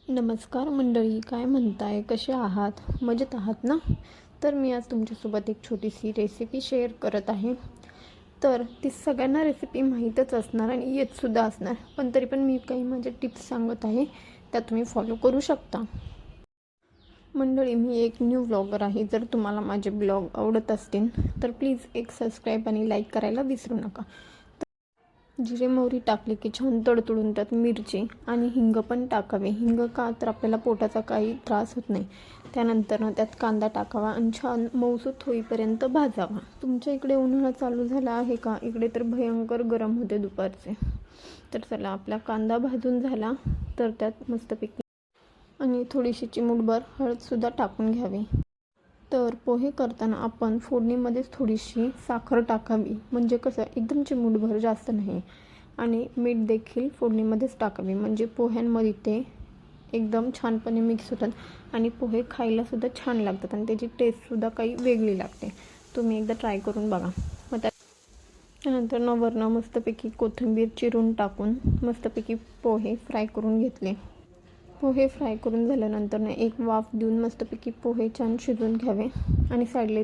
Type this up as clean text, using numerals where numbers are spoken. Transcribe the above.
नमस्कार मंडळी, काय म्हणताय? कसे आहात? मजेत आहात ना? तर मी आज तुमच्यासोबत एक छोटीशी रेसिपी शेअर करत आहे. तर ती सगळ्यांना रेसिपी माहीतच असणार आणि येतसुद्धा असणार, पण तरी पण मी काही माझे टिप्स सांगत आहे, त्या तुम्ही फॉलो करू शकता. मंडळी, मी एक न्यू ब्लॉगर आहे. जर तुम्हाला माझे ब्लॉग आवडत असतील तर प्लीज एक सबस्क्राईब आणि लाईक करायला विसरू नका. जिरे मोहरी टाकली की छान तडतडून त्यात मिरची आणि हिंग पण टाकावे. हिंग का तर आपल्याला पोटाचा काही त्रास होत नाही. त्यानंतर त्यात कांदा टाकावा आणि छान मऊसूत होईपर्यंत भाजावा. तुमच्या इकडे उन्हाळा चालू झाला आहे का? इकडे तर भयंकर गरम होते दुपारचे. तर चला, आपला कांदा भाजून झाला तर त्यात मस्तपैकी आणि थोडीशी चिमूटभर हळदसुद्धा टाकून घ्यावी. तर पोहे करताना आपण फोडणीमध्येच थोडीशी साखर टाकावी, म्हणजे कसं एकदम चिमूटभर, जास्त नाही. आणि मीठ देखील फोडणीमध्येच टाकावी, म्हणजे पोह्यांमध्ये ते एकदम छानपणे मिक्स होतात आणि पोहे खायलासुद्धा छान लागतात आणि त्याची टेस्टसुद्धा काही वेगळी लागते. तुम्ही एकदा ट्राय करून बघा. मग त्यानंतर वरनं मस्तपैकी कोथिंबीर चिरून टाकून मस्तपैकी पोहे फ्राय करून घेतले. पोहे फ्राय करून झाल्यानंतर एक वाफ देऊन मस्तपैकी पोहे छान शिजवून घ्यावे आणि साईडला